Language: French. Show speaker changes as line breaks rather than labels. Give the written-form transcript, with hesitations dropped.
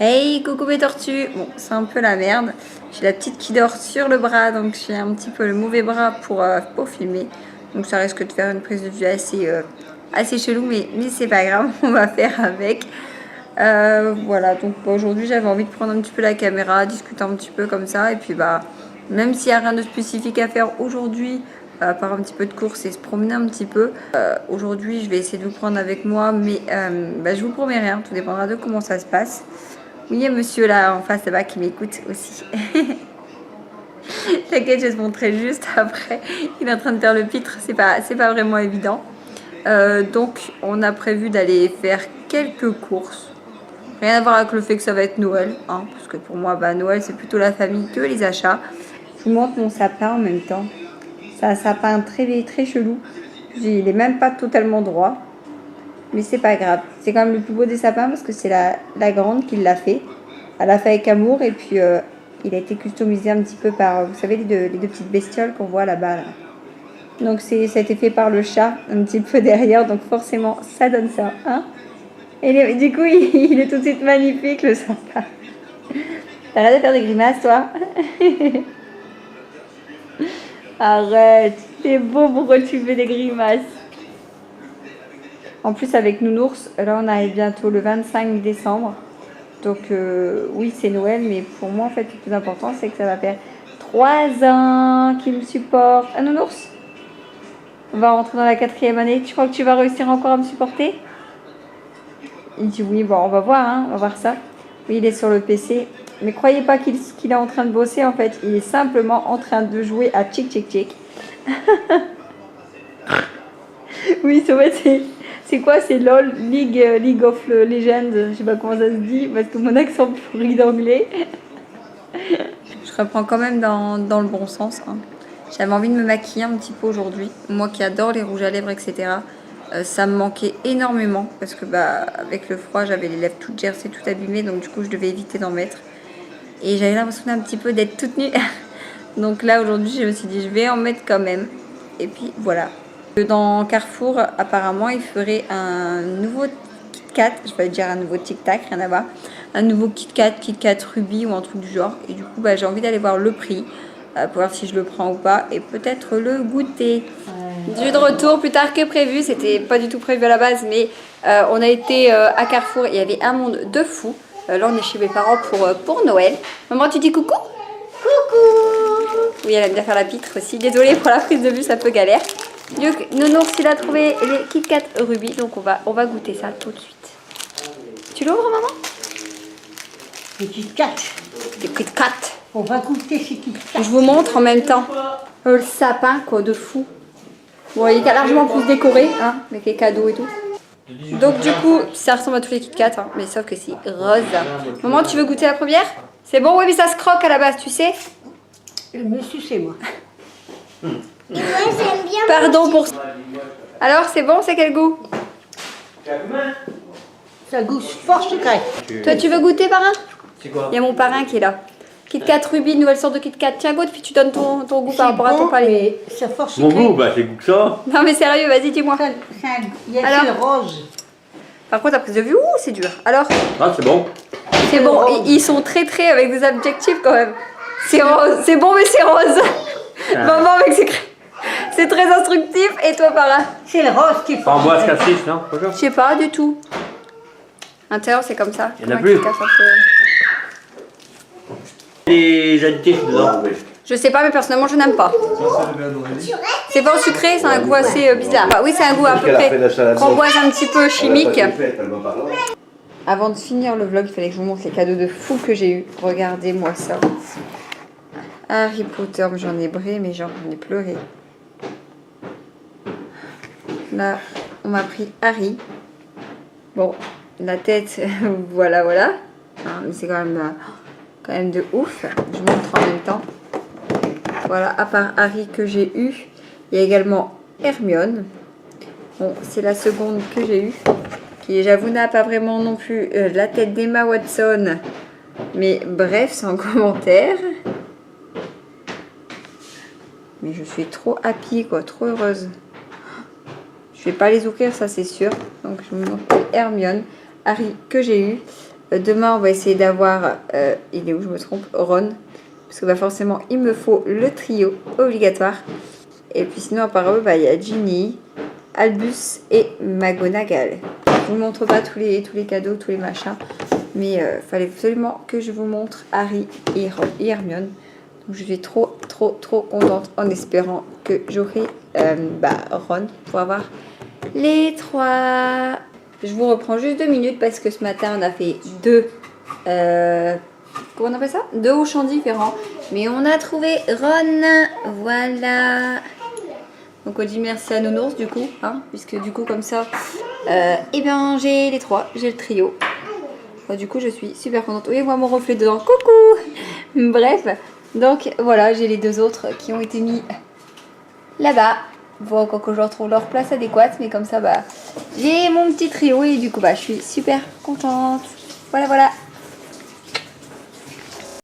Hey, coucou mes tortues. Bon, c'est un peu la merde. J'ai la petite qui dort sur le bras, donc j'ai un petit peu le mauvais bras pour filmer. Donc ça risque de faire une prise de vue assez chelou, mais c'est pas grave, on va faire avec. Voilà, donc aujourd'hui j'avais envie de prendre un petit peu la caméra, discuter un petit peu comme ça, et puis même s'il n'y a rien de spécifique à faire aujourd'hui, à part un petit peu de course et se promener un petit peu, aujourd'hui je vais essayer de vous prendre avec moi, mais je vous promets rien, tout dépendra de comment ça se passe. Oui, il y a monsieur là en face là-bas qui m'écoute aussi. T'inquiète, je vais te montrer juste après. Il est en train de faire le pitre, c'est pas vraiment évident. Donc on a prévu d'aller faire quelques courses. Rien à voir avec le fait que ça va être Noël, hein, parce que pour moi, Noël, c'est plutôt la famille que les achats. Je vous montre mon sapin en même temps. C'est un sapin très, très chelou. Il est même pas totalement droit. Mais c'est pas grave. C'est quand même le plus beau des sapins parce que c'est la grande qui l'a fait. Elle l'a fait avec amour et puis il a été customisé un petit peu par, vous savez, les deux petites bestioles qu'on voit là-bas. Là. Donc ça a été fait par le chat un petit peu derrière. Donc forcément, ça donne ça. Hein, et du coup, il est tout de suite magnifique, le sapin. T'arrêtes de faire des grimaces, toi? Arrête. C'est beau, pourquoi tu fais des grimaces? En plus, avec Nounours, là, on arrive bientôt le 25 décembre. Donc, oui, c'est Noël, mais pour moi, en fait, le plus important, c'est que ça va faire 3 ans qu'il me supporte. Ah, Nounours? On va rentrer dans la 4e année. Tu crois que tu vas réussir encore à me supporter? Il dit oui, bon, on va voir, hein, on va voir ça. Oui, il est sur le PC. Mais croyez pas qu'il est en train de bosser, en fait. Il est simplement en train de jouer à Chick Chick Chick. Oui, c'est quoi? C'est LOL, League of Legends, je sais pas comment ça se dit, parce que mon accent pourri d'anglais. Je reprends quand même dans le bon sens. Hein. J'avais envie de me maquiller un petit peu aujourd'hui. Moi qui adore les rouges à lèvres, etc. Ça me manquait énormément, parce que avec le froid, j'avais les lèvres toutes gercées, toutes abîmées, donc du coup, je devais éviter d'en mettre. Et j'avais l'impression un petit peu d'être toute nue. Donc là, aujourd'hui, je me suis dit, je vais en mettre quand même. Et puis, voilà. Dans Carrefour, apparemment, ils feraient un nouveau Kit Kat, je vais dire un nouveau Tic Tac, rien à voir, un nouveau Kit Kat Ruby ou un truc du genre. Et du coup, j'ai envie d'aller voir le prix, pour voir si je le prends ou pas, et peut-être le goûter. Je suis de retour plus tard que prévu, c'était pas du tout prévu à la base, mais on a été à Carrefour, il y avait un monde de fou. Là, on est chez mes parents pour Noël. Maman, tu dis coucou? Coucou! Oui, elle aime bien faire la pitre aussi. Désolée pour la prise de vue, ça peut galère. Nounours, il a trouvé les Kit Kat Ruby, donc on va goûter ça tout de suite. Tu l'ouvres, maman?
Les Kit Kat.
Les Kit Kat.
On va goûter ces Kit Kat.
Je vous montre en même temps. Le sapin, quoi, de fou. Bon, il est largement plus décoré, hein, avec les cadeaux et tout. Donc du coup, ça ressemble à tous les Kit Kat, hein, mais sauf que c'est rose. Maman, tu veux goûter la première? C'est bon? Oui, mais ça se croque à la base, tu sais?
Je me sucer, moi.
Et moi j'aime bien.
Pardon pour... Alors, c'est bon? C'est quel goût?
Ça goûte fort sucré.
Toi, tu veux goûter, parrain?
C'est quoi?
Il y a mon parrain qui est là. Kit Kat Ruby, nouvelle sorte de Kit Kat. Tiens, goûte, puis tu donnes ton goût par rapport à ton palais.
C'est fort
Mon
sucré.
goût, c'est goût que ça.
Non, mais sérieux, vas-y, dis-moi.
Il y a
Alors
le rose.
Par contre, la prise de vue, c'est dur. Alors,
Ah, c'est bon.
c'est bon. Ils sont très avec des adjectifs quand même. C'est rose. C'est bon, mais c'est rose. Maman, mec, c'est très instructif. Et toi, parrain?
C'est le rose qui est fort.
Framboise cassis, non?
Je sais pas du tout. L'intérieur, c'est comme ça.
Il y en a
Comme un
plus.
Kit Kat, un peu.
Les additifs dedans.
Je sais pas, mais personnellement, je n'aime pas. C'est pas sucré, c'est un goût assez bizarre. Bah, oui, c'est un goût à peu près framboise un petit peu chimique. Avant de finir le vlog, il fallait que je vous montre les cadeaux de fou que j'ai eu. Regardez-moi ça. Harry Potter, j'en ai bré, mais j'en ai pleuré. Là, on m'a pris Harry. Bon, la tête, voilà. Hein, mais c'est quand même de ouf. Je vous montre en même temps. Voilà, à part Harry que j'ai eu, il y a également Hermione. Bon, c'est la seconde que j'ai eue. Qui, j'avoue, n'a pas vraiment non plus la tête d'Emma Watson. Mais bref, sans commentaire. Mais je suis trop happy, quoi, trop heureuse. Je vais pas les ouvrir, ça c'est sûr. Donc je vous montre Hermione. Harry que j'ai eu. Demain, on va essayer d'avoir, il est où je me trompe, Ron. Parce que bah, forcément, il me faut le trio obligatoire. Et puis sinon, à part eux, bah, il y a Ginny, Albus et McGonagall. Je vous montre pas tous les cadeaux, tous les machins. Mais fallait absolument que je vous montre Harry et Ron et Hermione. Donc je suis trop contente en espérant que j'aurai Ron pour avoir les 3. Je vous reprends juste 2 minutes parce que ce matin on a fait 2 comment on appelle ça, 2 Auchan différents. Mais on a trouvé Ron. Voilà. Donc on dit merci à Nounours du coup, hein, puisque du coup comme ça, et bien j'ai les 3, j'ai le trio. Bon, du coup je suis super contente. Oui, moi mon reflet dedans, coucou. Bref, donc voilà, j'ai les 2 autres qui ont été mis là-bas. Bon, encore que je retrouve leur place adéquate, mais comme ça, bah, j'ai mon petit trio et du coup, bah, je suis super contente. Voilà, voilà.